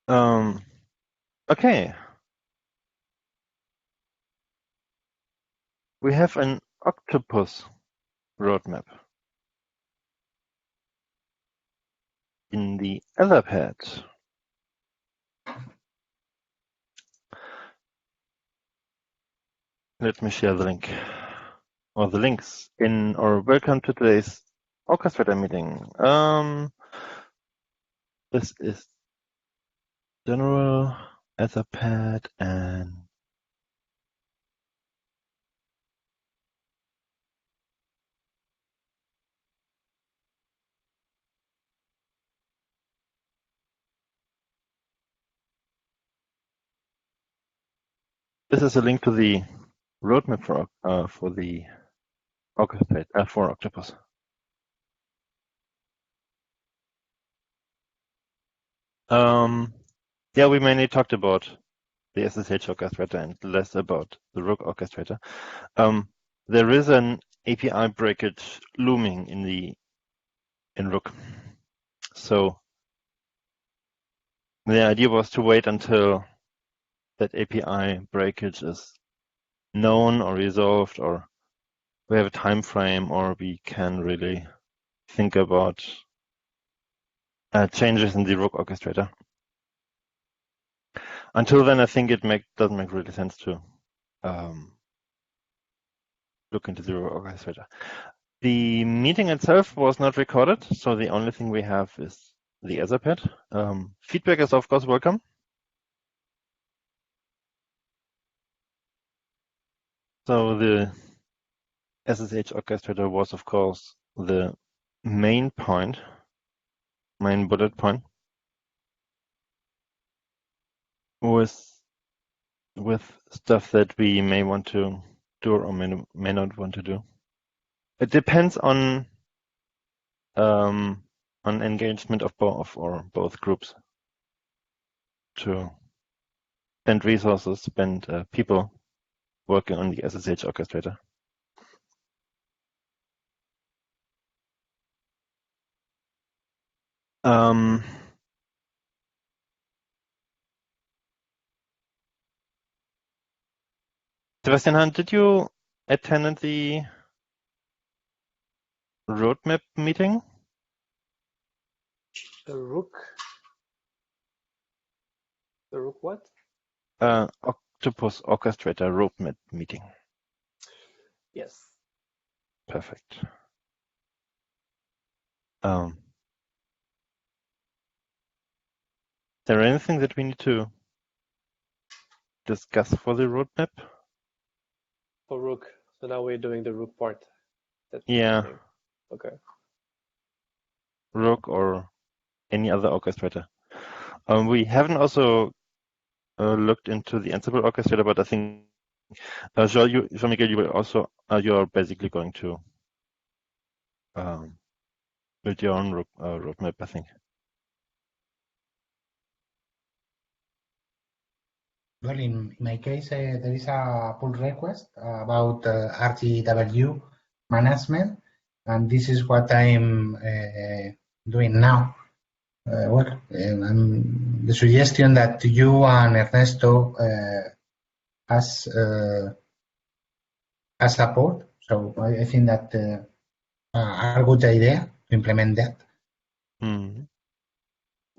Okay, we have an octopus roadmap in the other pad. Let me share the link or the links in or welcome to today's Orchestration meeting. This is general Etherpad and this is a link to the roadmap for the Orchestrate for Octopus. Yeah, we mainly talked about the SSH orchestrator and less about the Rook orchestrator. There is an API breakage looming in Rook. So the idea was to wait until that API breakage is known or resolved, or we have a time frame, or we can really think about changes in the Rook orchestrator. Until then, I think it doesn't make really sense to look into the Rook orchestrator. The meeting itself was not recorded, so the only thing we have is the Etherpad. Feedback is of course welcome. So the SSH orchestrator was of course the main bullet point with stuff that we may want to do or may not want to do. It depends on engagement of both groups to spend resources, spend people working on the SSH orchestrator. Sebastian, did you attend the roadmap meeting? The Rook what? Octopus Orchestrator roadmap meeting. Yes. Perfect. Is there anything that we need to discuss for the roadmap? For Rook. So now we're doing the Rook part. Yeah. Okay. Rook or any other orchestrator. We haven't also looked into the Ansible orchestrator, but I think Jean-Miguel, you will also you're basically going to build your own roadmap, I think. Well, in my case, there is a pull request about RGW management, and this is what I'm doing now. The suggestion that you and Ernesto as support, so I think that are a good idea to implement that. Mm-hmm.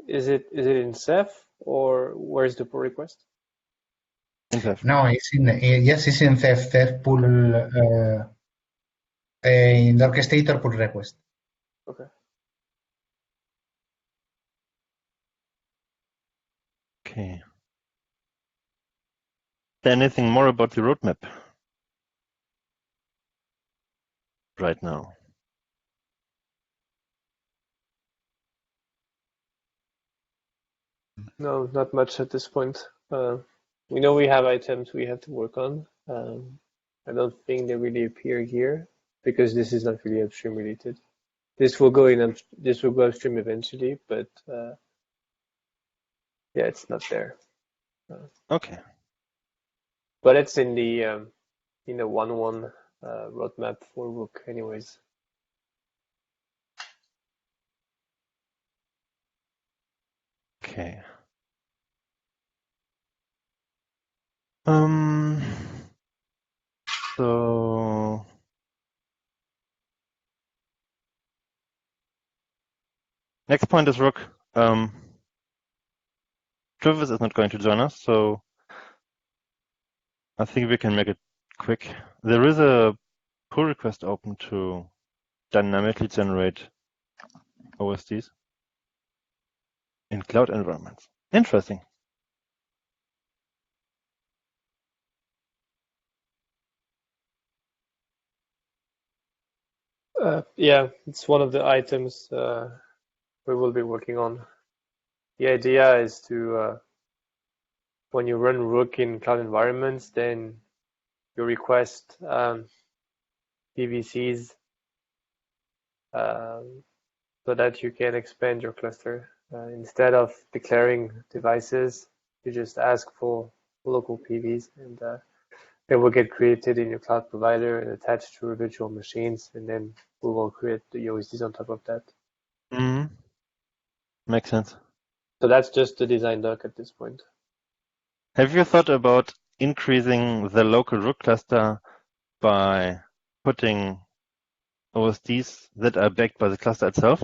Is it in Ceph or where's the pull request? In Ceph. No, it's in it's in Ceph pull in the orchestrator pull request. Okay. Okay. Is there anything more about the roadmap right now? No, not much at this point. We know we have items we have to work on. I don't think they really appear here because this is not really upstream related. This will go upstream eventually, but yeah, it's not there. Okay. But it's in the 1.1 roadmap for Rook, anyways. Okay. So next point is Rook. Travis is not going to join us, so I think we can make it quick. There is a pull request open to dynamically generate OSDs in cloud environments. Interesting. Yeah, it's one of the items we will be working on. The idea is to, when you run Rook in cloud environments, then you request PVCs so that you can expand your cluster. Instead of declaring devices, you just ask for local PVs, and they will get created in your cloud provider and attached to your virtual machines, and then we will create the OSDs on top of that. Mm-hmm. Makes sense. So that's just the design doc at this point. Have you thought about increasing the local root cluster by putting OSDs that are backed by the cluster itself?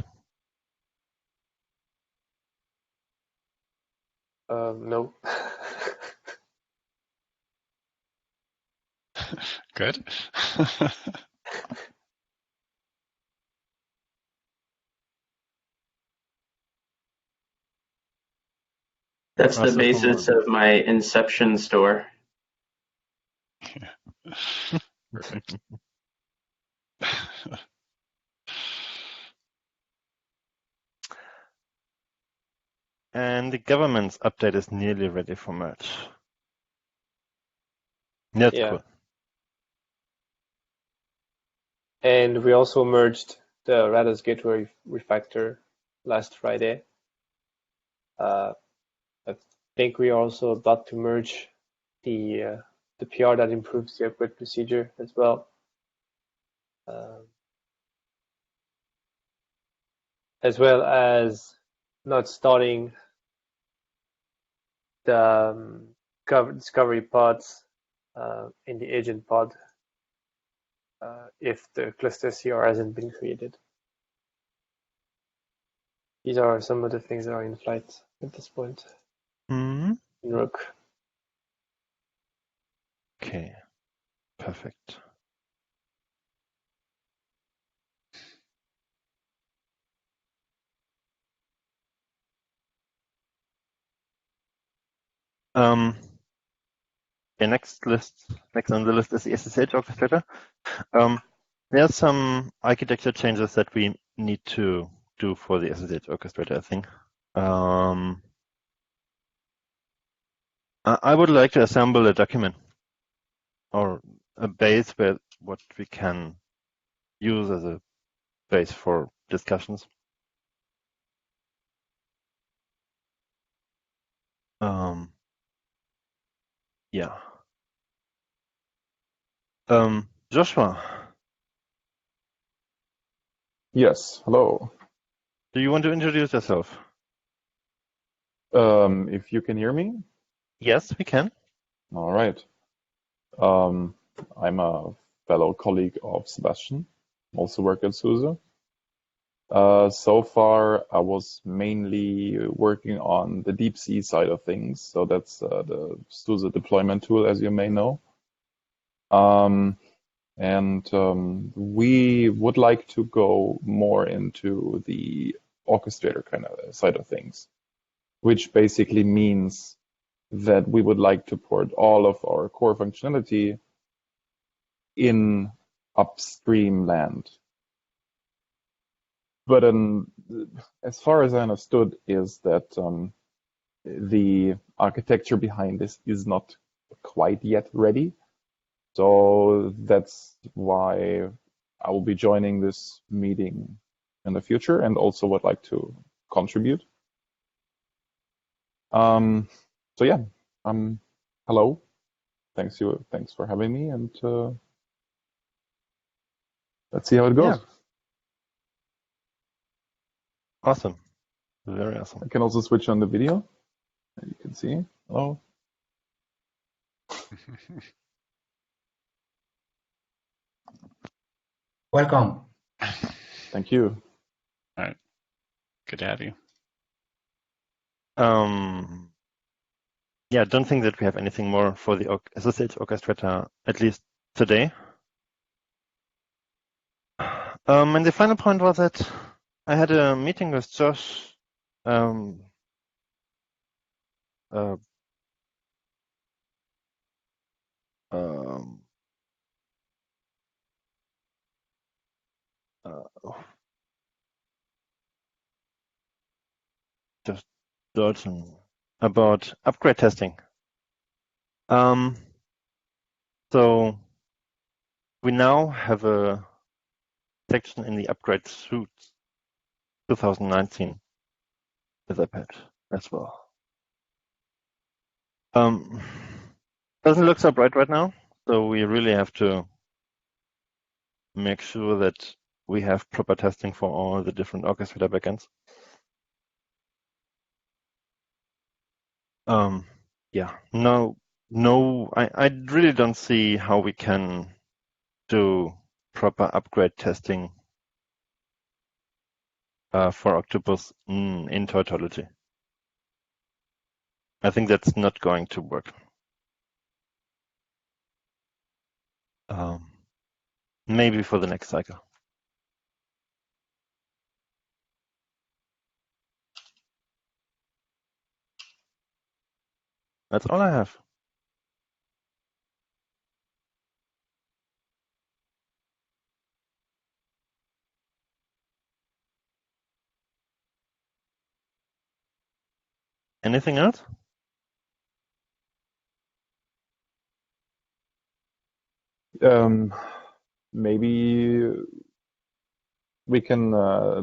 No. Good. That's the Also basis of my Inception store. Perfect. And the government's update is nearly ready for merge. That's Yeah. cool. And we also merged the Rados Gateway refactor last Friday. I think we are also about to merge the PR that improves the upgrade procedure as well. As well as not starting the discovery pods in the agent pod if the cluster CR hasn't been created. These are some of the things that are in flight at this point Mm-hmm. in Rook. Okay, perfect. The next on the list is the SSH orchestrator. There are some architecture changes that we need to do for the SSH orchestrator, I think. I would like to assemble a document or a base where what we can use as a base for discussions. Yeah. Joshua, Yes, hello. do you want to introduce yourself? If you can hear me? Yes, we can. All right. I'm a fellow colleague of Sebastian, also work at SUSE. So far, I was mainly working on the deep sea side of things. So that's the SUSE deployment tool, as you may know. We would like to go more into the orchestrator kind of side of things, which basically means that we would like to port all of our core functionality in upstream land. But as far as I understood, is that the architecture behind this is not quite yet ready. So that's why I will be joining this meeting in the future and also would like to contribute. So yeah, hello. Thanks for having me, and let's see how it goes. Yeah. Awesome. Very awesome. I can also switch on the video. You can see. Hello. Welcome. Thank you. All right. Good to have you. Yeah, I don't think that we have anything more for the SSH orchestrator, at least today. And the final point was that I had a meeting with Josh just Dalton about upgrade testing. So we now have a section in the upgrade suite 2019 with iPad as well. Doesn't look so bright right now, so we really have to make sure that we have proper testing for all the different orchestrator backends. Yeah, no, I really don't see how we can do proper upgrade testing for Octopus in tautology. I think that's not going to work. Maybe for the next cycle. That's all I have. Anything else? Maybe we can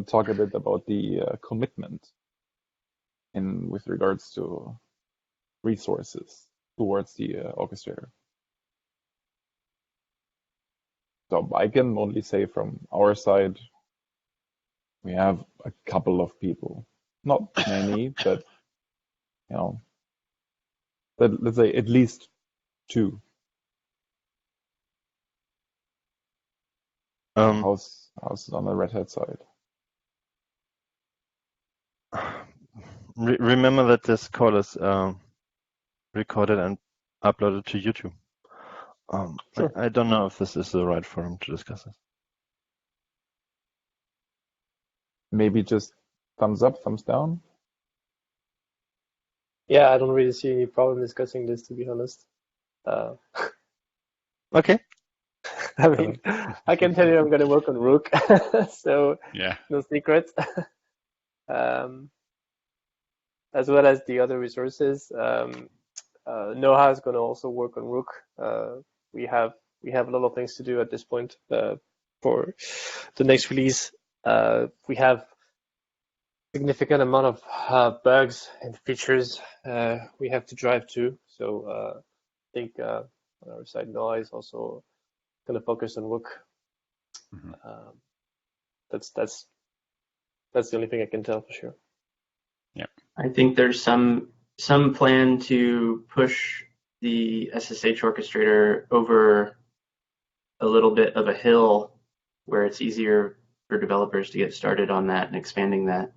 talk a bit about the commitment with regards to resources towards the orchestrator. So I can only say from our side, we have a couple of people, not many, but let's say at least 2. How's it on the Red Hat side? Remember that this call is recorded and uploaded to YouTube. Sure. I don't know if this is the right forum to discuss this. Maybe just thumbs up, thumbs down? Yeah, I don't really see any problem discussing this, to be honest. Okay. I mean, I can tell you I'm going to work on Rook, so Yeah. no secret. As well as the other resources. Noah is going to also work on Rook. We have a lot of things to do at this point for the next release. We have significant amount of bugs and features we have to drive to. So I think on our side, Noah is also going to focus on Rook. Mm-hmm. That's the only thing I can tell for sure. Yeah, I think there's some plan to push the SSH orchestrator over a little bit of a hill where it's easier for developers to get started on that and expanding that.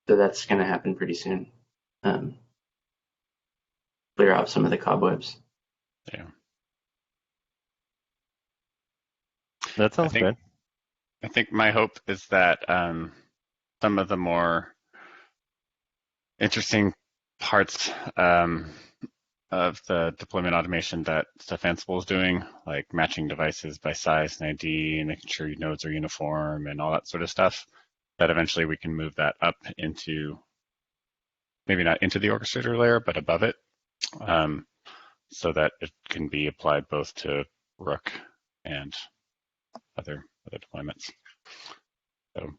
So that's going to happen pretty soon. Clear out some of the cobwebs. Yeah. That sounds great. I think my hope is that some of the more interesting parts of the deployment automation that Ceph Ansible is doing, like matching devices by size and ID and making sure your nodes are uniform and all that sort of stuff, that eventually we can move that up into, maybe not into the orchestrator layer, but above it, so that it can be applied both to Rook and other deployments. So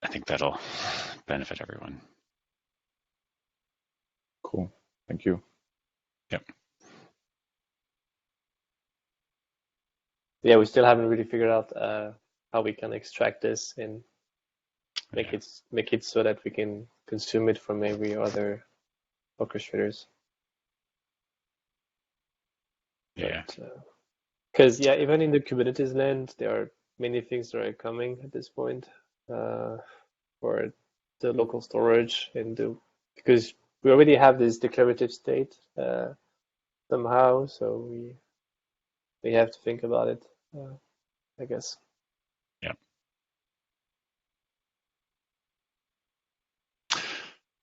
I think that'll benefit everyone. Cool. Thank you. Yep. Yeah, we still haven't really figured out how we can extract this and make it so that we can consume it from every other orchestrators. Yeah. Because even in the Kubernetes land, there are many things that are coming at this point for the local storage because we already have this declarative state somehow, so we have to think about it, I guess. Yeah.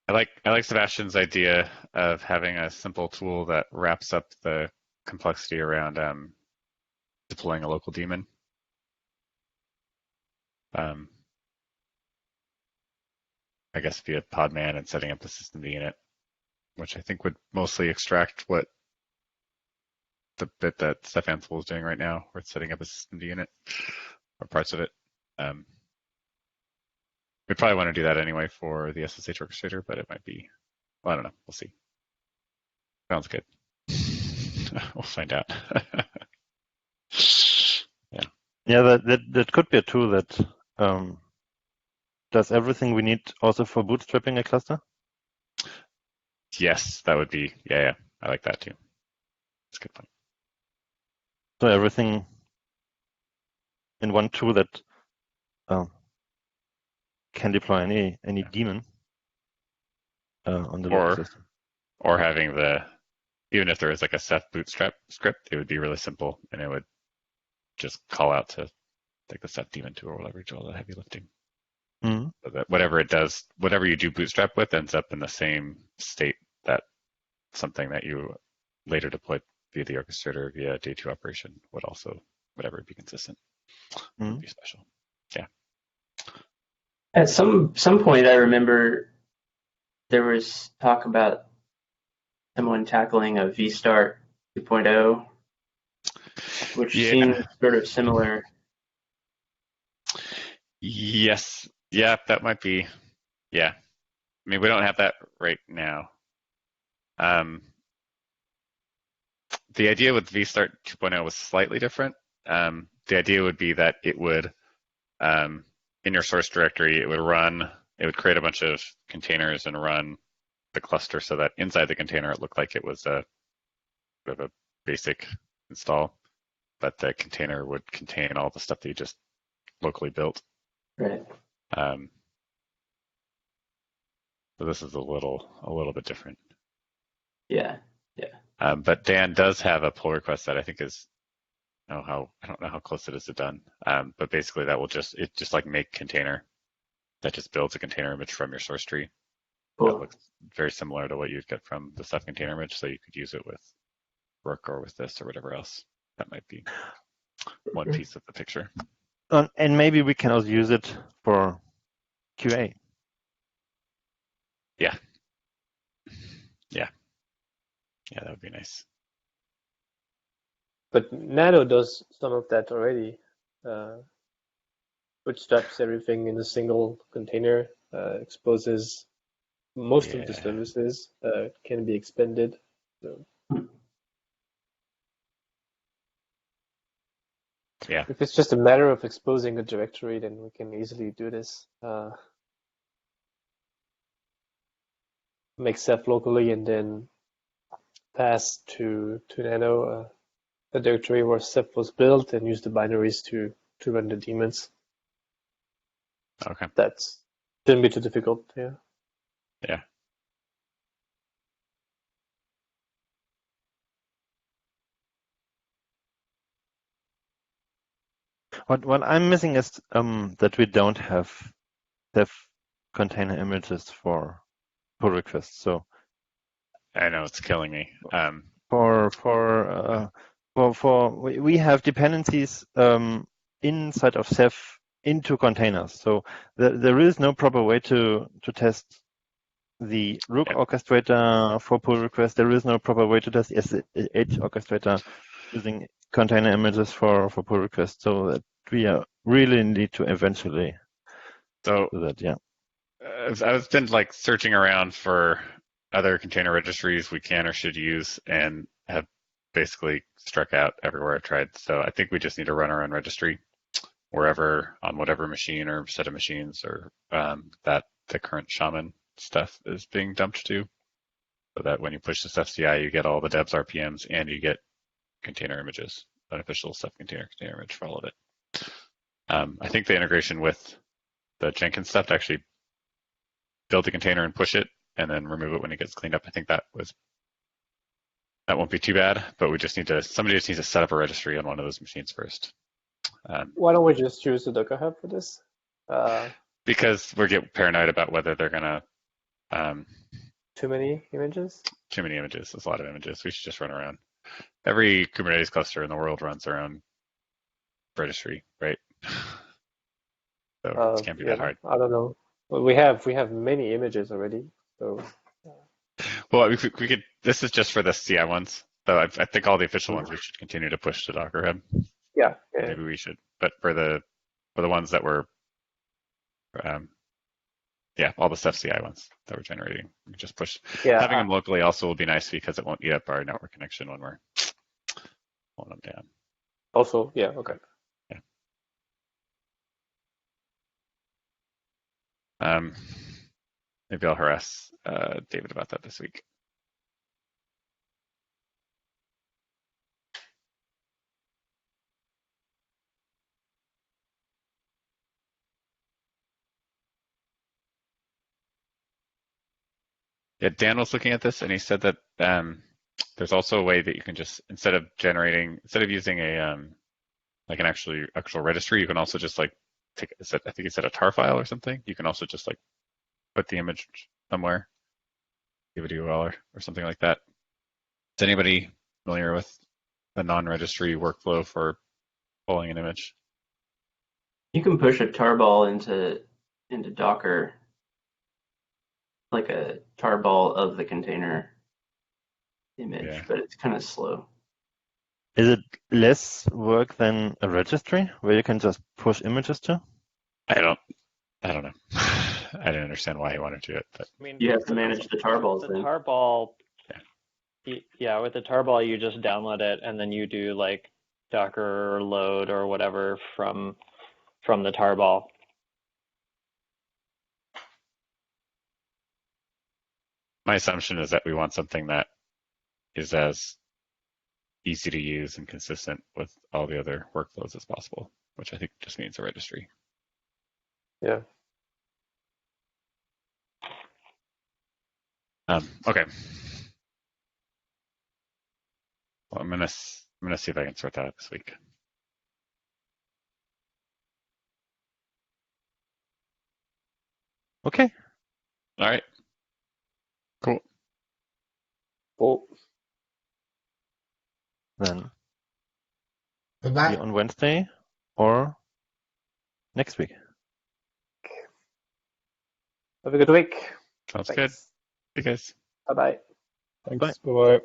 I like Sebastian's idea of having a simple tool that wraps up the complexity around deploying a local daemon. I guess via Podman and setting up the systemd unit, which I think would mostly extract what the bit that Ceph Ansible is doing right now, where it's setting up a systemd unit or parts of it. We probably want to do that anyway for the SSH orchestrator, but it might be, well, I don't know. We'll see. Sounds good. We'll find out. Yeah, that could be a tool that does everything we need also for bootstrapping a cluster. Yes, that would be, yeah, I like that too. That's a good point. So everything in one tool that can deploy any daemon on the local system. Or having even if there is like a Ceph bootstrap script, it would be really simple and it would just call out to like the Ceph daemon tool or whatever, do all the heavy lifting. Mm-hmm. So that whatever it does, whatever you do bootstrap with ends up in the same state that something that you later deployed via the orchestrator via day 2 operation would also, whatever, be consistent. Mm-hmm. Would be special. Yeah. At some point, I remember there was talk about someone tackling a vstart 2.0, which seemed sort of similar. Yes. Yeah, that might be. Yeah. I mean, we don't have that right now. The idea with vstart 2.0 was slightly different. The idea would be that it would, in your source directory, it would create a bunch of containers and run the cluster so that inside the container it looked like it was a bit of a basic install, but the container would contain all the stuff that you just locally built. Right. So this is a little bit different. Yeah. But Dan does have a pull request that I think is, I don't know how close it is to done. But basically that will just like make container that just builds a container image from your source tree. Cool. That looks very similar to what you'd get from the Ceph container image, so you could use it with Rook or with this or whatever else. That might be one piece of the picture. And maybe we can also use it for QA. Yeah, that would be nice. But Nano does some of that already. Bootstraps everything in a single container, exposes most of the services, can be expanded. So. Yeah. If it's just a matter of exposing a directory, then we can easily do this. Make Ceph locally and then pass to Nano a directory where Ceph was built and use the binaries to run the daemons. Okay. That shouldn't be too difficult. Yeah. Yeah. What I'm missing is that we don't have Ceph container images for pull requests. So I know it's killing me. We have dependencies inside of Ceph into containers. So there is no proper way to test the Rook orchestrator for pull requests. There is no proper way to test the SSH orchestrator using container images for pull requests. So that we really need to eventually do that. Yeah. I've been like searching around for other container registries we can or should use and have basically struck out everywhere I've tried. So I think we just need to run our own registry wherever, on whatever machine or set of machines or that the current shaman stuff is being dumped to. so that when you push the Ceph CI, you get all the devs RPMs and you get container images, unofficial Ceph container image for all of it. I think the integration with the Jenkins stuff to actually build the container and push it and then remove it when it gets cleaned up, I think that won't be too bad, but somebody just needs to set up a registry on one of those machines first. Why don't we just choose the Docker Hub for this? Because we get paranoid about whether they're gonna Too many images? too many images. There's a lot of images. We should just run around. Every Kubernetes cluster in the world runs their own registry, right? So it can't be that hard. I don't know. Well, we have many images already, so. Well, we could. This is just for the CI ones. So I think all the official ones we should continue to push to Docker Hub. Yeah. Maybe we should. But for the ones that were, all the Ceph CI ones that we're generating, we can just push. Yeah. Having them locally also will be nice because it won't eat up our network connection when we're pulling them down. Also, yeah. Okay. Maybe I'll harass David about that this week. Yeah, Dan was looking at this and he said that there's also a way that you can just instead of using a like an actual registry, you can also just like I think he said a tar file or something. You can also just like put the image somewhere, give it a URL or something like that. Is anybody familiar with the non-registry workflow for pulling an image? You can push a tarball into Docker, like a tarball of the container image, but it's kind of slow. Is it less work than a registry where you can just push images to? I don't know. I didn't understand why he wanted to do it, but I mean, You have to manage the tarballs the then. tarball. Yeah, with the tarball, you just download it and then you do like Docker load or whatever from the tarball. my assumption is that we want something that is as easy to use and consistent with all the other workflows as possible, which I think just means a registry. Yeah. Okay. Well, I'm gonna see if I can sort that out this week. Okay. All right. Cool. Cool. Then see Goodbye. you on Wednesday or next week. Have a good week. Sounds Thanks. good. Hey guys. Bye-bye. Thanks. Bye-bye.